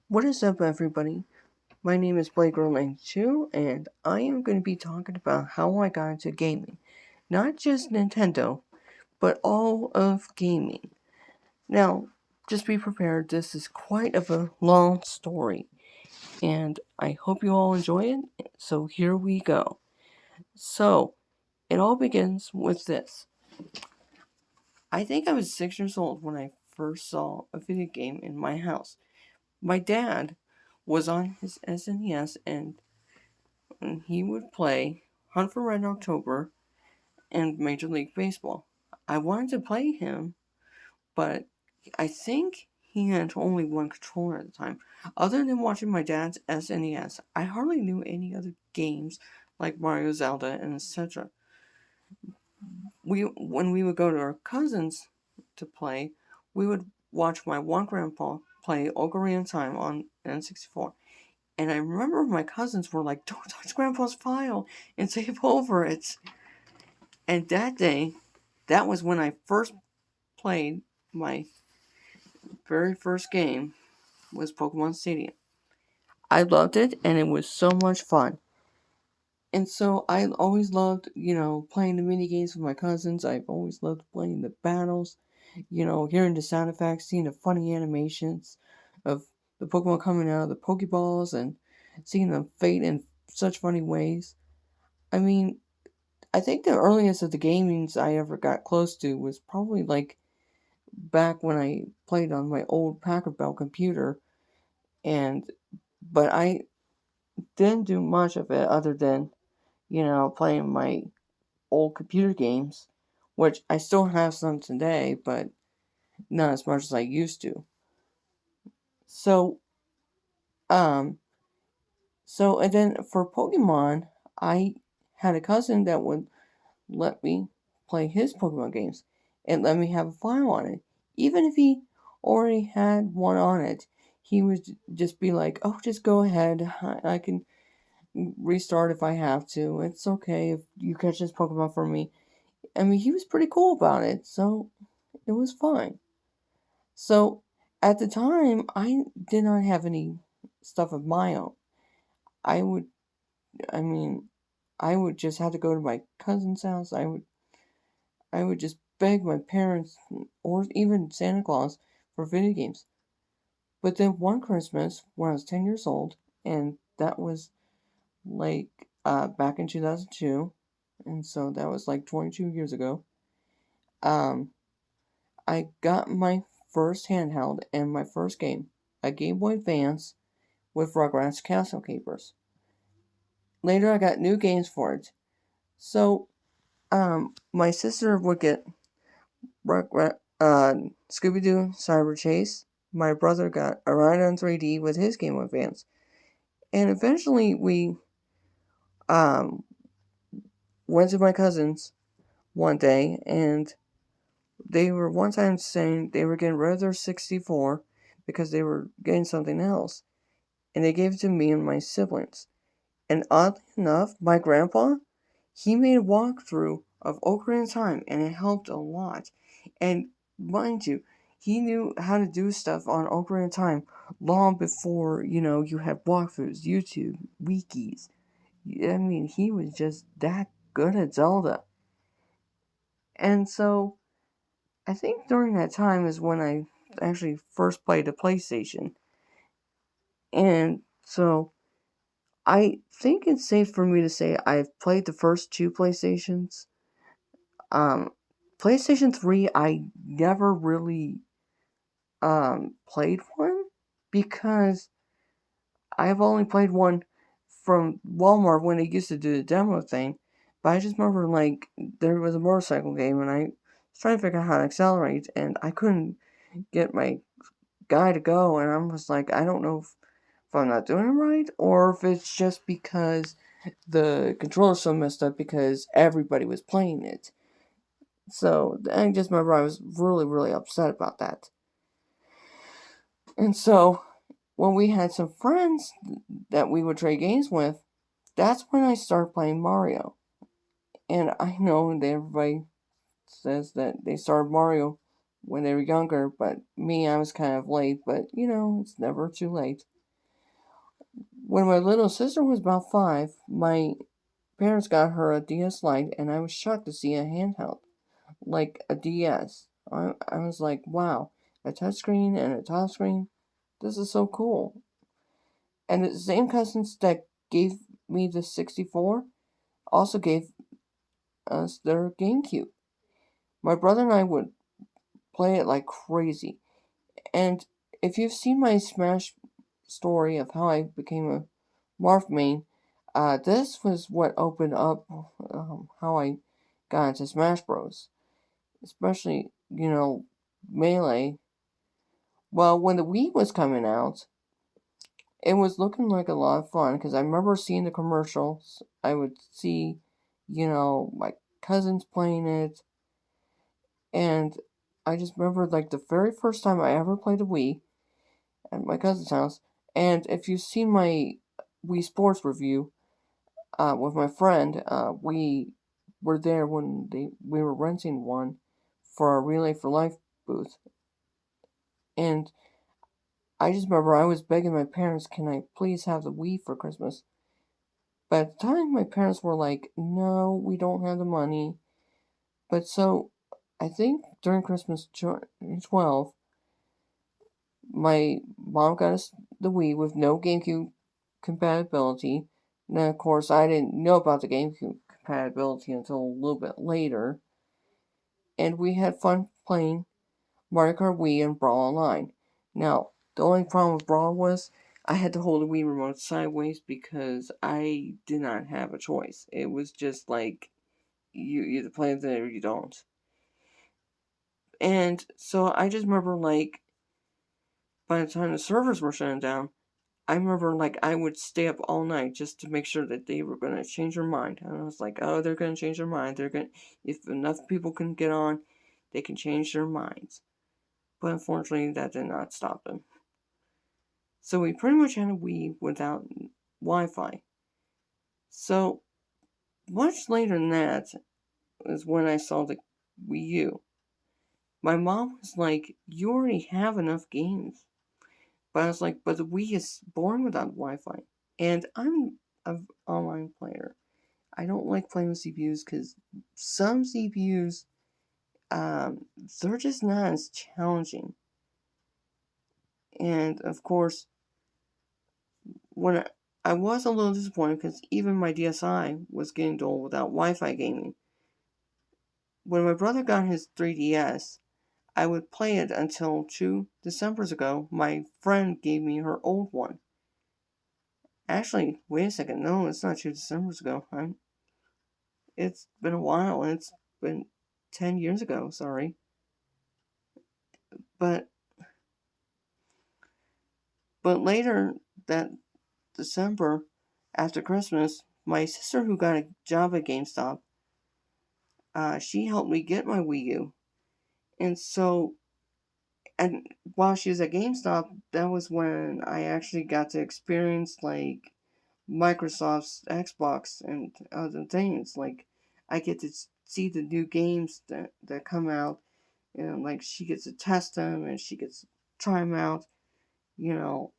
What is up, everybody? My name is BlakeGirl92, and I am going to be talking about how I got into gaming. Not just Nintendo, but all of gaming. Now, just be prepared, this is quite of a long story, and I hope you all enjoy it, so here we go. So, it all begins with this. I think I was 6 years old when I first saw a video game in my house. My dad was on his SNES and he would play Hunt for Red October and Major League Baseball. I wanted to play him, but I think he had only one controller at the time. Other than watching my dad's SNES, I hardly knew any other games like Mario, Zelda, and etc. When we would go to our cousins to play, we would watch my one grandpa play Ocarina of Time on N64. And I remember my cousins were like, "Don't touch Grandpa's file and save over it." And that day, that was when I first played my very first game was Pokemon Stadium. I loved it and it was so much fun. And so I always loved, playing the mini games with my cousins. I've always loved playing the battles, hearing the sound effects, seeing the funny animations of the Pokemon coming out of the Pokeballs and seeing them fade in such funny ways. I mean, I think the earliest of the gamings I ever got close to was probably like back when I played on my old Packard Bell computer, and but I didn't do much of it other than playing my old computer games, which I still have some today, but not as much as I used to. So um and then for Pokemon, I had a cousin that would let me play his Pokemon games and let me have a file on it. Even if he already had one on it, he would just be like, "Oh, just go ahead. I can restart if I have to. It's okay if you catch this Pokemon for me." I mean, he was pretty cool about it, so it was fine. So at the time, I did not have any stuff of my own. I would, I mean, I would just have to go to my cousin's house. I would just beg my parents or even Santa Claus for video games. But then one Christmas, when I was 10 years old, and that was like back in 2002, and so that was like 22 years ago, um, I got my first handheld and my first game, a Game Boy Advance with Rugrats Castle Capers. Later, I got new games for it. So, my sister would get Scooby Doo Cyber Chase. My brother got Orion 3D with his Game Boy Advance. And eventually we um, went to my cousin's one day and they were one time saying they were getting rid of their 64 because they were getting something else. And they gave it to me and my siblings. And oddly enough, my grandpa, he made a walkthrough of Ocarina of Time and it helped a lot. And mind you, he knew how to do stuff on Ocarina of Time long before, you had walkthroughs, YouTube, wikis. I mean, he was just that good at Zelda. And so, I think during that time is when I actually first played the PlayStation. And so, I think it's safe for me to say I've played the first two PlayStations. Um, PlayStation 3, I never really played one because I've only played one from Walmart when they used to do the demo thing. But I just remember like there was a motorcycle game and I was trying to figure out how to accelerate and I couldn't get my guy to go and I was like, I don't know if I'm not doing it right or if it's just because the controller's so messed up because everybody was playing it. So I just remember I was really, really upset about that. And so when we had some friends that we would trade games with, that's when I started playing Mario. And I know that everybody says that they started Mario when they were younger, but me, I was kind of late, but it's never too late. When my little sister was about 5, my parents got her a DS Lite, and I was shocked to see a handheld, like a DS. I was like, wow, a touchscreen and a top screen? This is so cool. And the same cousins that gave me the 64 also gave us their GameCube. My brother and I would play it like crazy. And if you've seen my Smash story of how I became a Marth main, this was what opened up how I got into Smash Bros. Especially, Melee. Well, when the Wii was coming out, it was looking like a lot of fun because I remember seeing the commercials. I would see, my cousins playing it, and I just remember like the very first time I ever played a Wii at my cousin's house. And if you've seen my Wii Sports review with my friend, we were there when we were renting one for a Relay for Life booth, and I just remember I was begging my parents, "Can I please have the Wii for Christmas?" But at the time, my parents were like, "No, we don't have the money." But so, I think during Christmas 12, my mom got us the Wii with no GameCube compatibility. And then, of course, I didn't know about the GameCube compatibility until a little bit later. And we had fun playing Mario Kart Wii and Brawl Online. Now, the only problem with Brawl was I had to hold the Wii remote sideways because I did not have a choice. It was just like you either play it or you don't. And so I just remember like by the time the servers were shutting down, I remember like I would stay up all night just to make sure that they were gonna change their mind. And I was like, oh, they're gonna change their mind. They're gonna if enough people can get on, they can change their minds. But unfortunately, that did not stop them. So we pretty much had a Wii without Wi-Fi. So much later than that is when I saw the Wii U. My mom was like, "You already have enough games." But I was like, "But the Wii is boring without Wi-Fi." And I'm an online player. I don't like playing with CPUs because some CPUs, they're just not as challenging. And of course, when I was a little disappointed because even my DSi was getting dull without Wi-Fi gaming. When my brother got his 3DS, I would play it until 2 Decembers ago. My friend gave me her old one. Actually, wait a second. No, it's not 2 Decembers ago. It's been a while. It's been 10 years ago. Sorry, but later that December, after Christmas, my sister who got a job at GameStop, she helped me get my Wii U, and so and while she was at GameStop, that was when I actually got to experience like Microsoft's Xbox and other things. Like I get to see the new games that come out, and like she gets to test them and she gets to try them out, you know.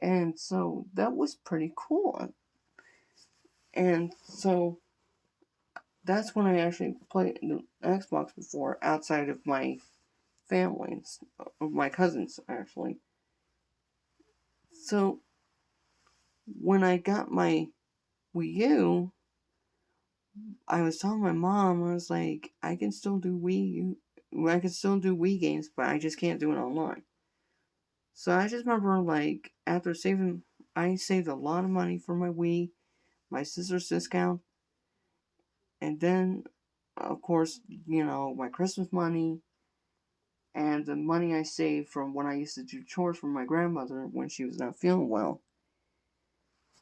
And so that was pretty cool. And so that's when I actually played the Xbox before, outside of my family, of my cousins actually. So when I got my Wii U, I was telling my mom, I was like, I can still do I can still do Wii games, but I just can't do it online. So I just remember, like, after I saved a lot of money for my Wii, my sister's discount, and then, of course, my Christmas money, and the money I saved from when I used to do chores for my grandmother when she was not feeling well.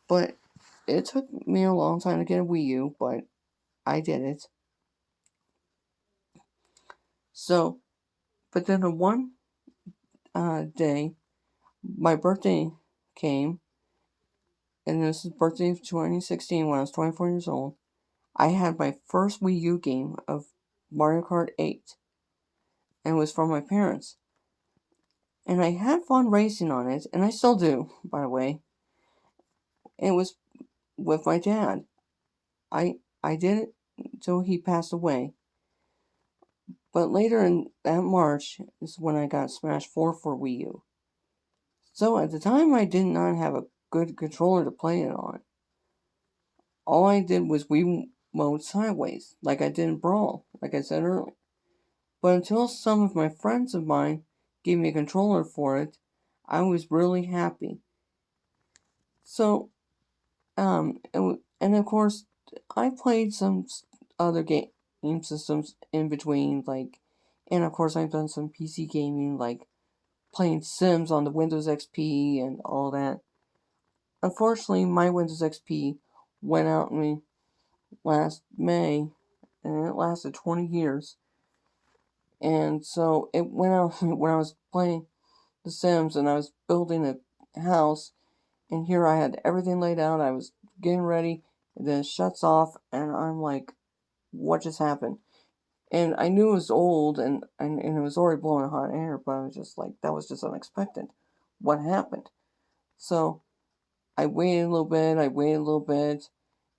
But it took me a long time to get a Wii U, but I did it. So, but then on one day, my birthday came, and this is birthday of 2016 when I was 24 years old. I had my first Wii U game of Mario Kart 8. and it was from my parents. And I had fun racing on it, and I still do, by the way. It was with my dad. I did it until he passed away. But later in that March is when I got Smash 4 for Wii U. So at the time, I did not have a good controller to play it on. All I did was Wiimote sideways, like I did in Brawl, like I said earlier. But until some of my friends of mine gave me a controller for it, I was really happy. So, and of course, I played some other game systems in between, like, and of course, I've done some PC gaming, like playing Sims on the Windows XP and all that. Unfortunately, my Windows XP went out on me last May, and it lasted 20 years. And so it went out when I was playing The Sims and I was building a house, and here I had everything laid out. I was getting ready, and then it shuts off, and I'm like, what just happened? And I knew it was old, and it was already blowing hot air, but I was just like, that was just unexpected. What happened? So I waited a little bit,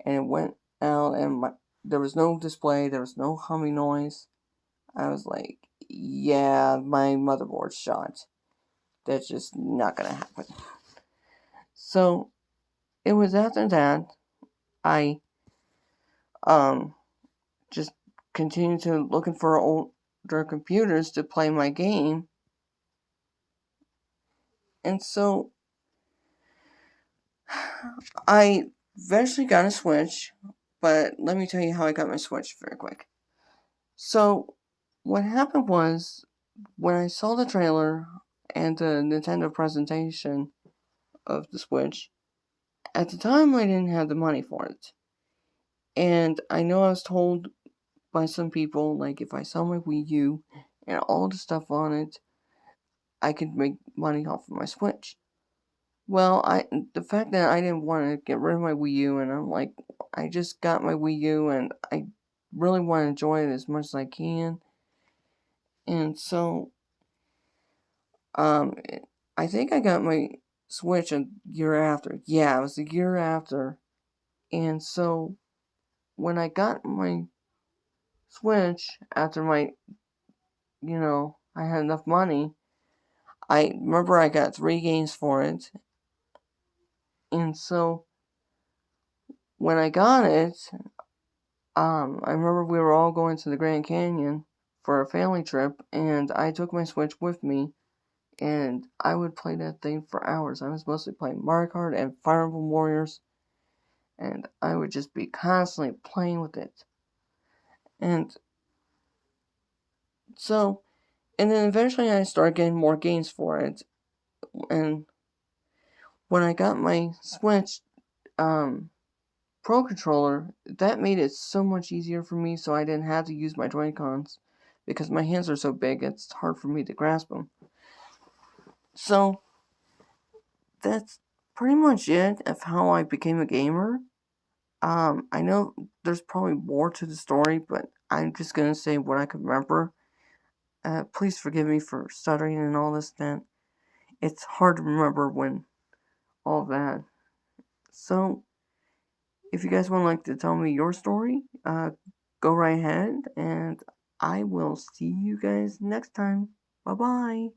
and it went out, and there was no display, there was no humming noise. I was like, yeah, my motherboard's shot. That's just not gonna happen. So it was after that I just continued to looking for older computers to play my game. And so I eventually got a Switch, but let me tell you how I got my Switch very quick. So what happened was when I saw the trailer and the Nintendo presentation of the Switch, at the time I didn't have the money for it. And I know I was told by some people, like, if I sell my Wii U and all the stuff on it, I could make money off of my Switch. Well, the fact that I didn't want to get rid of my Wii U, and I'm like, I just got my Wii U, and I really want to enjoy it as much as I can. And so, I think I got my Switch a year after. Yeah, it was a year after. And so, when I got my Switch after I had enough money, I remember I got 3 games for it. And so, when I got it, I remember we were all going to the Grand Canyon for a family trip, and I took my Switch with me, and I would play that thing for hours. I was mostly playing Mario Kart and Fire Emblem Warriors, and I would just be constantly playing with it. And so, and then eventually I started getting more games for it, and when I got my Switch, Pro Controller, that made it so much easier for me, so I didn't have to use my Joy-Cons, because my hands are so big, it's hard for me to grasp them. So, that's pretty much it of how I became a gamer. I know there's probably more to the story, but I'm just gonna say what I can remember. Please forgive me for stuttering and all this then. It's hard to remember when all that. So, if you guys would like to tell me your story, go right ahead, and I will see you guys next time. Bye-bye.